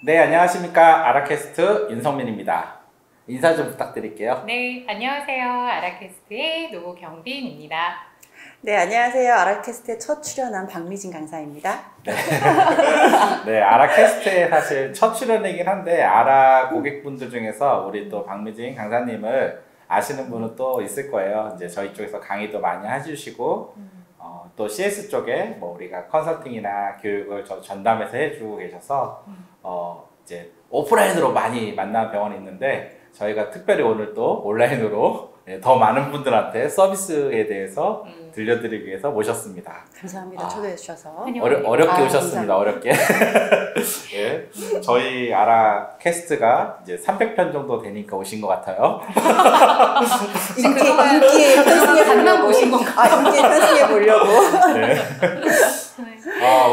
네, 안녕하십니까. 아라캐스트 윤성민입니다. 인사 좀 부탁드릴게요. 네, 안녕하세요. 아라캐스트의 노경빈입니다. 네, 안녕하세요. 아라캐스트에 첫 출연한 박미진 강사입니다. 네, 아라캐스트에 사실 첫 출연이긴 한데 아라 고객분들 중에서 우리 또 박미진 강사님을 아시는 분은 또 있을 거예요. 이제 저희 쪽에서 강의도 많이 해주시고 또 CS 쪽에 뭐 우리가 컨설팅이나 교육을 전담해서 해주고 계셔서 이제 오프라인으로 많이 만난 병원이 있는데 저희가 특별히 오늘 또 온라인으로 더 많은 분들한테 서비스에 대해서 들려드리기 위해서 모셨습니다. 감사합니다. 초대해 주셔서. 어렵게 오셨습니다. 감사합니다. 어렵게. 예, 저희 아라 캐스트가 이제 300편 정도 되니까 오신 것 같아요. 인기에 편승해 간만 보려고. 보신 건가요? 인기에 편승해 보려고. 네.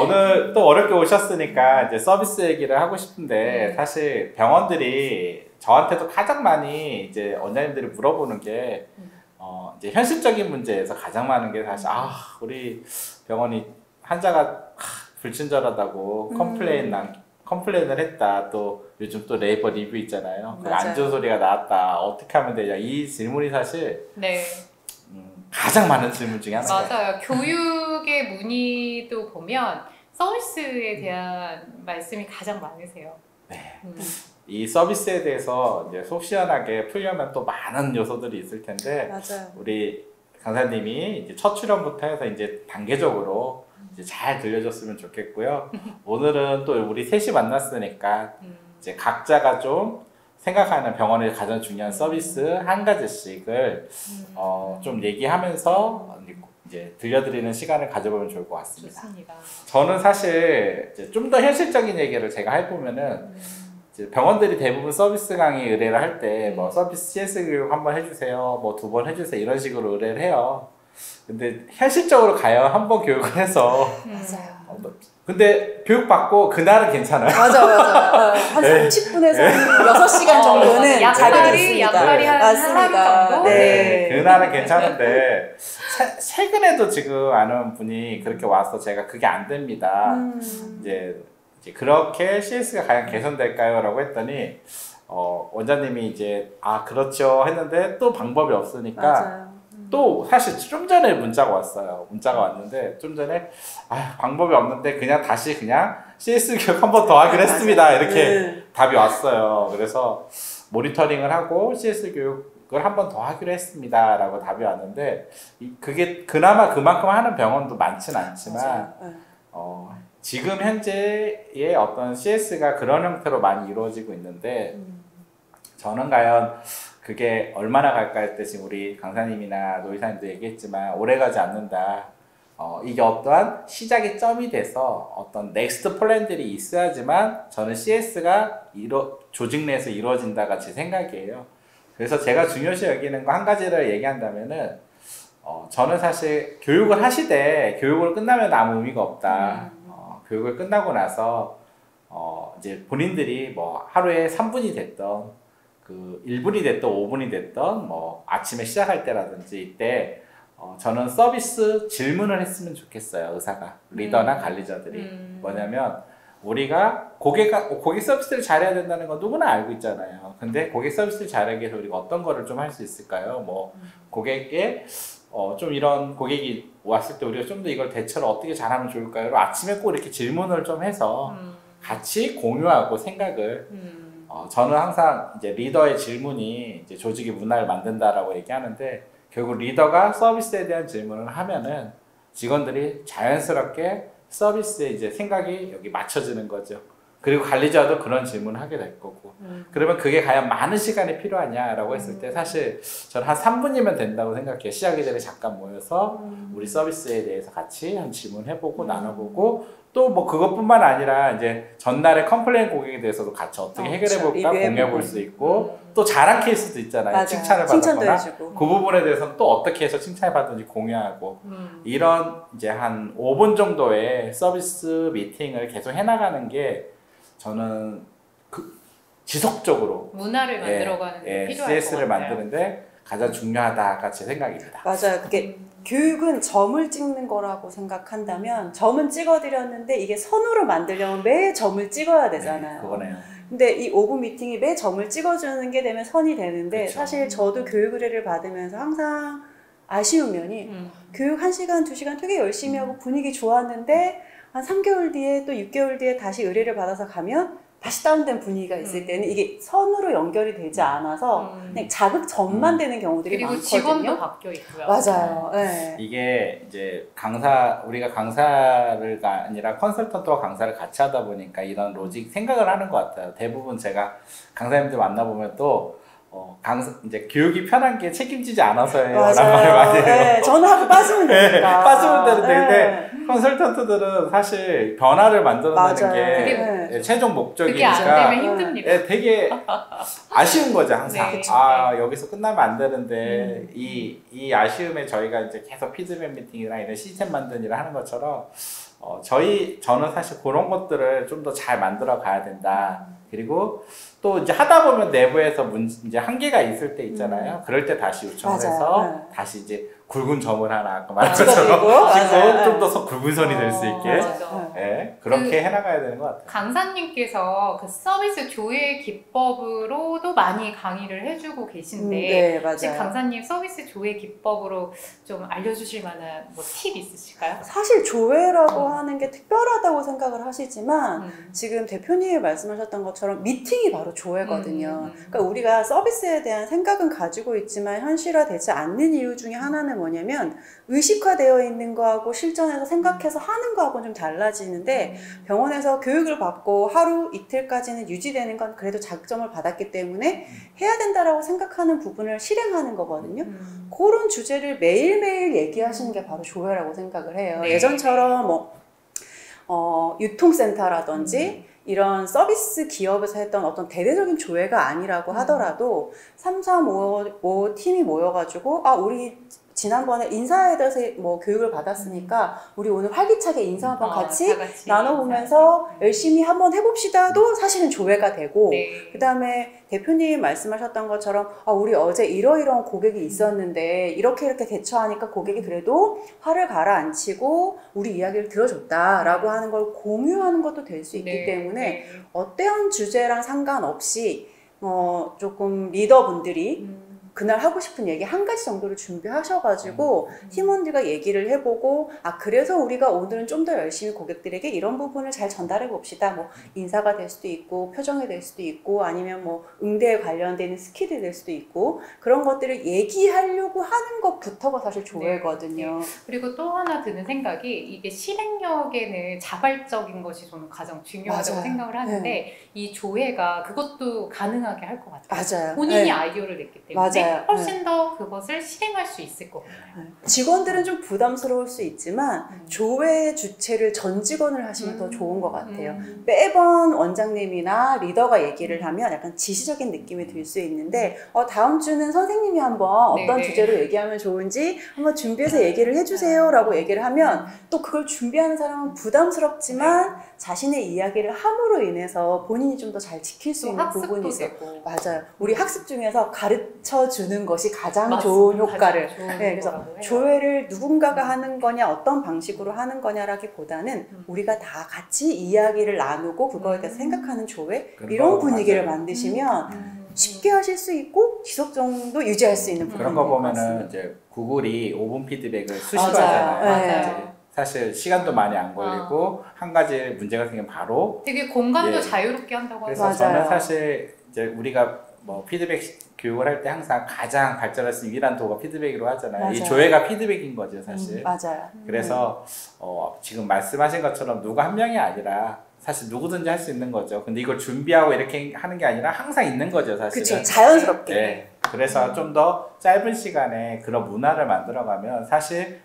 오늘 또 어렵게 오셨으니까 이제 서비스 얘기를 하고 싶은데 사실 병원들이 저한테도 가장 많이 이제 원장님들이 물어보는 게 이제 현실적인 문제에서 가장 많은 게 사실 우리 병원이 환자가 불친절하다고 컴플레인을 했다. 또 요즘 또 네이버 리뷰 있잖아요. 안 좋은 소리가 나왔다. 어떻게 하면 되냐. 이 질문이 사실 네. 가장 많은 질문 중에 하나예요. 맞아요. 교육의 문의도 보면 서비스에 대한 말씀이 가장 많으세요. 네. 이 서비스에 대해서 이제 속 시원하게 풀려면 또 많은 요소들이 있을 텐데 맞아요. 우리 강사님이 이제 첫 출연부터 해서 이제 단계적으로 이제 잘 들려줬으면 좋겠고요. 오늘은 또 우리 셋이 만났으니까 이제 각자가 좀 생각하는 병원의 가장 중요한 서비스 한 가지씩을 좀 얘기하면서 이제 들려드리는 시간을 가져보면 좋을 것 같습니다. 좋습니다. 저는 사실 좀 더 현실적인 얘기를 제가 해보면은 이제 병원들이 대부분 서비스 강의 의뢰를 할 때 뭐 서비스 CS 교육 한번 해주세요, 뭐 2번 해주세요 이런 식으로 의뢰를 해요. 근데 현실적으로 가요. 한 번 교육을 해서 맞아요. 근데 교육받고 그날은 괜찮아요. 맞아요. 한 30분에서 6시간 정도는 자극이 있습니다. 약발이 한 하루 정도? 네. 그날은 괜찮은데 최근에도 지금 아는 분이 그렇게 와서 제가 그게 안 됩니다. 이제 그렇게 CS가 과연 개선될까요? 라고 했더니 원장님이 이제 그렇죠 했는데 또 방법이 없으니까 맞아요. 또 사실 좀 전에 문자가 왔어요. 문자가 왔는데 좀 전에 방법이 없는데 그냥 다시 그냥 CS 교육 한 번 더 하기로 했습니다. 이렇게 답이 왔어요. 그래서 모니터링을 하고 CS 교육을 한 번 더 하기로 했습니다. 라고 답이 왔는데 그게 그나마 그만큼 하는 병원도 많진 않지만 지금 현재의 어떤 CS가 그런 형태로 많이 이루어지고 있는데 저는 과연 그게 얼마나 갈까 할 때 지금 우리 강사님이나 노이사님도 얘기했지만 오래가지 않는다. 이게 어떠한 시작의 점이 돼서 어떤 넥스트 플랜들이 있어야지만 저는 CS가 조직 내에서 이루어진다가 제 생각이에요. 그래서 제가 중요시 여기는 거 한 가지를 얘기한다면은 저는 사실 교육을 하시되 교육을 끝나면 아무 의미가 없다. 교육을 끝나고 나서 이제 본인들이 뭐 하루에 3분이 됐던 그 1분이 됐던 5분이 됐던 뭐 아침에 시작할 때라든지 이때 저는 서비스 질문을 했으면 좋겠어요. 의사가 리더나 관리자들이 뭐냐면 우리가 고객 서비스를 잘해야 된다는 건 누구나 알고 있잖아요. 근데 고객 서비스를 잘하기 위해서 우리가 어떤 거를 좀 할 수 있을까요? 뭐 고객에 좀 이런 고객이 왔을 때 우리가 좀 더 이걸 대처를 어떻게 잘하면 좋을까요? 아침에 꼭 이렇게 질문을 좀 해서 같이 공유하고 생각을 저는 항상 이제 리더의 질문이 이제 조직의 문화를 만든다라고 얘기하는데 결국 리더가 서비스에 대한 질문을 하면은 직원들이 자연스럽게 서비스에 이제 생각이 여기 맞춰지는 거죠. 그리고 관리자도 그런 질문을 하게 될 거고 그러면 그게 과연 많은 시간이 필요하냐라고 했을 때 사실 저는 한 3분이면 된다고 생각해요. 시작이 전에 잠깐 모여서 우리 서비스에 대해서 같이 한 질문해보고 나눠보고 또 뭐 그것뿐만 아니라 이제 전날에 컴플레인 고객에 대해서도 같이 어떻게 해결해볼까 공유해볼 수 있고 또 잘한 케이스도 있잖아요. 맞아요. 칭찬을 칭찬도 받았거나 해주고. 그 부분에 대해서는 또 어떻게 해서 칭찬을 받는지 공유하고 이런 이제 한 5분 정도의 서비스 미팅을 계속 해나가는 게 저는 지속적으로 문화를 만들어가는 게 필요할 CS를 것 같아요. 만드는데 가장 중요하다가 제 생각입니다. 맞아요. 그게 교육은 점을 찍는 거라고 생각한다면 점은 찍어드렸는데 이게 선으로 만들려면 매 점을 찍어야 되잖아요. 네, 그거네요. 근데 이 5분 미팅이 매 점을 찍어주는 게 되면 선이 되는데 그쵸. 사실 저도 교육 의뢰를 받으면서 항상 아쉬운 면이 교육 1시간, 2시간 되게 열심히 하고 분위기 좋았는데 한 3개월 뒤에 또 6개월 뒤에 다시 의뢰를 받아서 가면 다시 다운된 분위기가 있을 때는 이게 선으로 연결이 되지 않아서 그냥 자극점만 되는 경우들이 그리고 많거든요. 직원도 바뀌어 있고요. 맞아요. 네. 이게 이제 우리가 강사가 아니라 컨설턴트와 강사를 같이 하다 보니까 이런 로직 생각을 하는 것 같아요. 대부분 제가 강사님들 만나보면 또 이제 교육이 편한 게 책임지지 않아서예요. 라는 말을 많이 해요. 네, 전화하고 빠지면 되니까. 네, 빠지면 되는데, 네. 근데 컨설턴트들은 사실 변화를 만들어내는 맞아요. 게 네. 최종 그게 안 목적이니까 되면 힘듭니다. 네, 되게 아쉬운 거죠, 항상. 네. 여기서 끝나면 안 되는데, 이 아쉬움에 저희가 이제 계속 피드백 미팅이나 이런 시스템 만드는 일을 하는 것처럼, 저는 사실 그런 것들을 좀 더 잘 만들어 가야 된다. 그리고 또 이제 하다 보면 내부에서 이제 한계가 있을 때 있잖아요. 그럴 때 다시 요청을 맞아요. 해서 네. 다시 이제 굵은 점을 하나 아까 말한 찍어드리고, 것처럼 맞아요. 좀 더 굵은 선이 될 수 있게 맞아. 네, 그렇게 해나가야 되는 것 같아요. 강사님께서 그 서비스 조회 기법으로도 많이 강의를 해주고 계신데 네, 혹시 맞아요. 강사님 서비스 조회 기법으로 좀 알려주실 만한 뭐 팁 있으실까요? 사실 조회라고 하는 게 특별하다고 생각을 하시지만 지금 대표님이 말씀하셨던 것처럼 미팅이 바로 조회거든요. 그러니까 우리가 서비스에 대한 생각은 가지고 있지만 현실화되지 않는 이유 중에 하나는 뭐냐면 의식화되어 있는 거하고 실전에서 생각해서 하는 거하고는 좀 달라지는데 병원에서 교육을 받고 하루 이틀까지는 유지되는 건 그래도 자극점을 받았기 때문에 해야 된다라고 생각하는 부분을 실행하는 거거든요. 그런 주제를 매일매일 얘기하시는 게 바로 조회라고 생각을 해요. 네. 예전처럼 유통센터라든지 이런 서비스 기업에서 했던 어떤 대대적인 조회가 아니라고 하더라도 335 팀이 모여가지고 우리 지난번에 인사에 대해서 교육을 받았으니까 우리 오늘 활기차게 인사 한번 같이 나눠보면서 열심히 한번 해봅시다도 사실은 조회가 되고 그 다음에 대표님 말씀하셨던 것처럼 우리 어제 이러이러한 고객이 있었는데 이렇게 대처하니까 고객이 그래도 화를 가라앉히고 우리 이야기를 들어줬다라고 하는 걸 공유하는 것도 될 수 있기 때문에 어떠한 주제랑 상관없이 조금 리더분들이 그날 하고 싶은 얘기 한 가지 정도를 준비하셔가지고 팀원들과 얘기를 해보고 그래서 우리가 오늘은 좀 더 열심히 고객들에게 이런 부분을 잘 전달해 봅시다. 인사가 될 수도 있고 표정이 될 수도 있고 아니면 응대에 관련된 스킬이 될 수도 있고 그런 것들을 얘기하려고 하는 것부터가 사실 조회거든요. 그리고 또 하나 드는 생각이 이게 실행력에는 자발적인 것이 저는 가장 중요하다고 맞아요. 생각을 하는데 이 조회가 그것도 가능하게 할 것 같아요. 맞아요. 본인이 아이디어를 냈기 때문에 맞아요. 훨씬 더 그것을 실행할 수 있을 것 같아요. 직원들은 좀 부담스러울 수 있지만 조회 주체를 전 직원을 하시면 더 좋은 것 같아요. 매번 원장님이나 리더가 얘기를 하면 약간 지시적인 느낌이 들 수 있는데 다음 주는 선생님이 한번 어떤 주제로 얘기하면 좋은지 한번 준비해서 얘기를 해주세요 라고 얘기를 하면 또 그걸 준비하는 사람은 부담스럽지만 자신의 이야기를 함으로 인해서 본인이 좀 더 잘 지킬 수 있는 부분이 있어요. 맞아요. 우리 학습 중에서 가르쳐 주는 것이 가장 좋은 효과를. 그래서 조회를 누군가가 하는 거냐, 어떤 방식으로 하는 거냐라기보다는 우리가 다 같이 이야기를 나누고 그거에 대해서 생각하는 조회 이런 분위기를 만드시면 쉽게 하실 수 있고 지속적으로 유지할 수 있는 부분이 그런 거 보면은 이제 구글이 5분 피드백을 수시로 맞아요. 하잖아요. 사실 시간도 많이 안 걸리고 한 가지 문제가 생기면 바로 되게 공간도 자유롭게 한다고 그래서 하죠. 저는 사실 이제 우리가 피드백 교육을 할 때 항상 가장 발전할 수 있는 유일한 도구가 피드백으로 하잖아요. 맞아요. 이 조회가 피드백인 거죠, 사실. 맞아요. 그래서 지금 말씀하신 것처럼 누가 한 명이 아니라 사실 누구든지 할 수 있는 거죠. 근데 이걸 준비하고 이렇게 하는 게 아니라 항상 있는 거죠, 사실은. 그렇죠. 자연스럽게. 네. 그래서 좀 더 짧은 시간에 그런 문화를 만들어가면 사실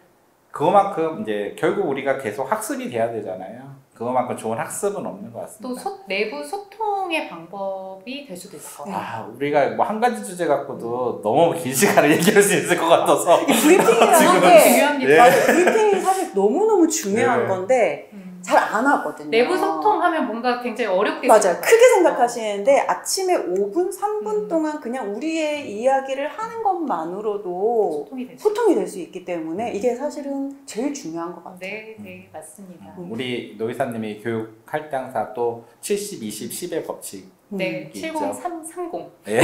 그거만큼 이제 결국 우리가 계속 학습이 돼야 되잖아요. 그거만큼 좋은 학습은 없는 것 같습니다. 또 내부 소통의 방법이 될 수도 있을 것 같아요. 우리가 한 가지 주제 갖고도 너무 긴 시간을 얘기할 수 있을 것 같아서 브리핑이라는 게 중요합니다. 브리핑이 사실 너무너무 중요한 건데 잘 안 하거든요. 내부 소통하면 뭔가 굉장히 어렵게 맞아요. 크게 생각하시는데 아침에 5분, 3분 동안 그냥 우리의 이야기를 하는 것만으로도 소통이 될 수 있기 때문에 이게 사실은 제일 중요한 것 같아요. 네, 네, 맞습니다. 우리 노이사님이 교육할 때 항상 또 70, 20, 10의 법칙. 네, 있죠. 70330. 예.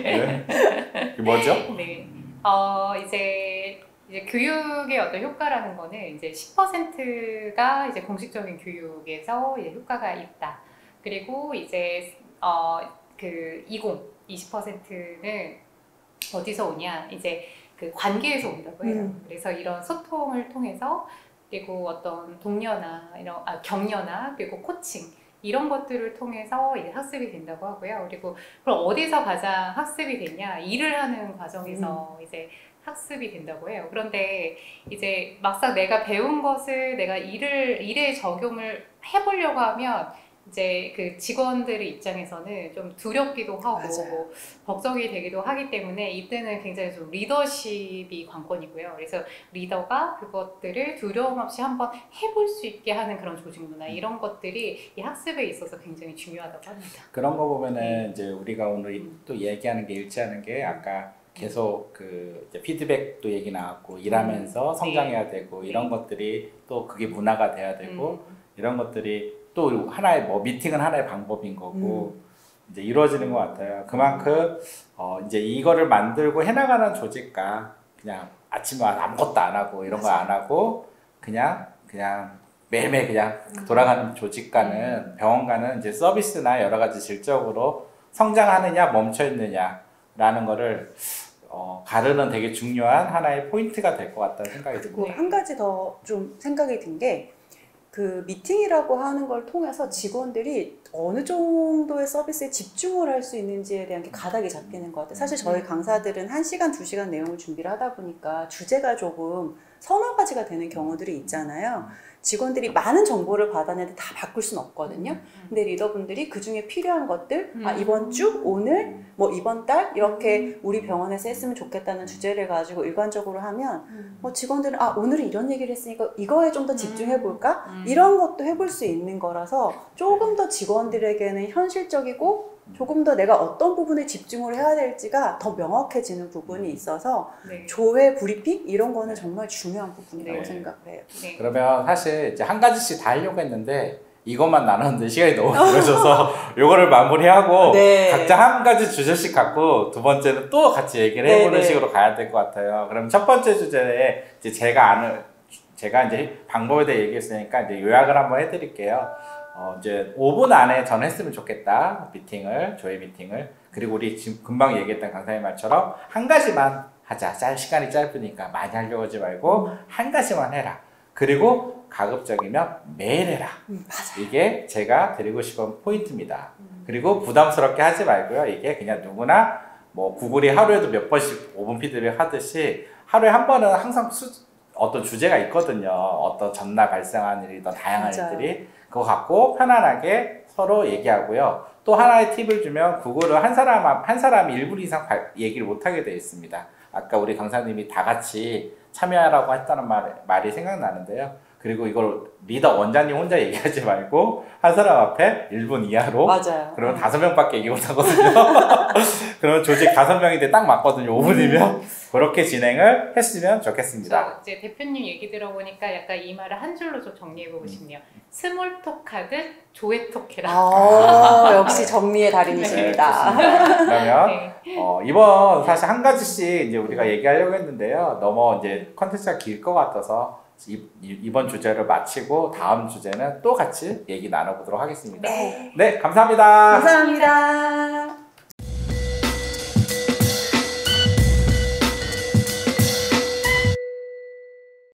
네. 그게 뭐죠? 네. 이제 교육의 어떤 효과라는 거는 이제 10%가 이제 공식적인 교육에서 이제 효과가 있다. 그리고 이제 그 20%는 어디서 오냐? 이제 그 관계에서 온다고 해요. 그래서 이런 소통을 통해서 그리고 어떤 동료나 이런 격려나 그리고 코칭 이런 것들을 통해서 이제 학습이 된다고 하고요. 그리고 그럼 어디서 가장 학습이 되냐? 일을 하는 과정에서 이제 학습이 된다고 해요. 그런데 이제 막상 내가 배운 것을 내가 일에 적용을 해보려고 하면 이제 그 직원들의 입장에서는 좀 두렵기도 하고 뭐 걱정이 되기도 하기 때문에 이때는 굉장히 좀 리더십이 관건이고요. 그래서 리더가 그것들을 두려움 없이 한번 해볼 수 있게 하는 그런 조직 문화 이런 것들이 이 학습에 있어서 굉장히 중요하다고 합니다. 그런 거 보면은 이제 우리가 오늘 또 얘기하는 게 일치하는 게 아까 계속 그 이제 피드백도 얘기 나왔고 일하면서 성장해야 되고 이런 것들이 또 그게 문화가 돼야 되고 이런 것들이 또 하나의 뭐 미팅은 하나의 방법인 거고 이제 이루어지는 것 같아요. 그만큼 이제 이거를 만들고 해나가는 조직과 그냥 아침에 와서 아무것도 안 하고 이런 거 안 하고 그냥 매일매일 그냥 돌아가는 조직과는 병원과는 이제 서비스나 여러 가지 질적으로 성장하느냐 멈춰 있느냐라는 거를 가르는 되게 중요한 하나의 포인트가 될 것 같다는 생각이 그리고 듭니다. 한 가지 더 좀 생각이 든 게 그 미팅이라고 하는 걸 통해서 직원들이 어느 정도의 서비스에 집중을 할 수 있는지에 대한 게 가닥이 잡히는 것 같아요. 사실 저희 강사들은 1시간, 2시간 내용을 준비를 하다 보니까 주제가 조금 서너 가지가 되는 경우들이 있잖아요. 직원들이 많은 정보를 받았는데 다 바꿀 수는 없거든요. 근데 리더분들이 그 중에 필요한 것들, 이번 주, 오늘, 뭐 이번 달 이렇게 우리 병원에서 했으면 좋겠다는 주제를 가지고 일관적으로 하면 직원들은 오늘은 이런 얘기를 했으니까 이거에 좀 더 집중해 볼까? 이런 것도 해볼 수 있는 거라서 조금 더 직원들에게는 현실적이고 조금 더 내가 어떤 부분에 집중을 해야 될지가 더 명확해지는 부분이 있어서 조회 브리핑 이런 거는 정말 중요한 부분이라고 생각을 해요. 그러면 사실 이제 한 가지씩 다 하려고 했는데 이것만 나눴는데 시간이 너무 길어져서 요거를 마무리하고 각자 한 가지 주제씩 갖고 두 번째는 또 같이 얘기를 해보는 식으로 가야 될 것 같아요. 그럼 첫 번째 주제에 이제 제가 이제 방법에 대해 얘기했으니까 이제 요약을 한번 해드릴게요. 이제 5분 안에 전 했으면 좋겠다. 조회 미팅을. 그리고 우리 지금 금방 얘기했던 강사님 말처럼 한 가지만 하자. 시간이 짧으니까 많이 하려고 하지 말고 한 가지만 해라. 그리고 가급적이면 매일 해라. 이게 제가 드리고 싶은 포인트입니다. 그리고 부담스럽게 하지 말고요. 이게 그냥 누구나 뭐 구글이 하루에도 몇 번씩 5분 피드백 하듯이 하루에 한 번은 항상 어떤 주제가 있거든요. 어떤 전날 발생한 일이 더 다양한 일들이 그거 갖고 편안하게 서로 얘기하고요. 또 하나의 팁을 주면 구글은 한 사람이 1분 이상 얘기를 못하게 되어 있습니다. 아까 우리 강사님이 다 같이 참여하라고 했다는 말이 생각나는데요. 그리고 이걸 리더 원장님 혼자 얘기하지 말고 한 사람 앞에 1분 이하로 그러면 5명밖에 얘기 못하거든요. 그러면 조직 5명인데 딱 맞거든요. 5분이면 그렇게 진행을 했으면 좋겠습니다. 이제 대표님 얘기 들어보니까 약간 이 말을 한 줄로 좀 정리해보고 싶네요. 스몰톡 하듯 조회톡 해라. 역시 정리의 달인이십니다. 그러면 이번 사실 한 가지씩 이제 우리가 얘기하려고 했는데요. 너무 이제 컨텐츠가 길 것 같아서 이번 주제를 마치고 다음 주제는 또 같이 얘기 나눠보도록 하겠습니다. 네, 감사합니다. 감사합니다.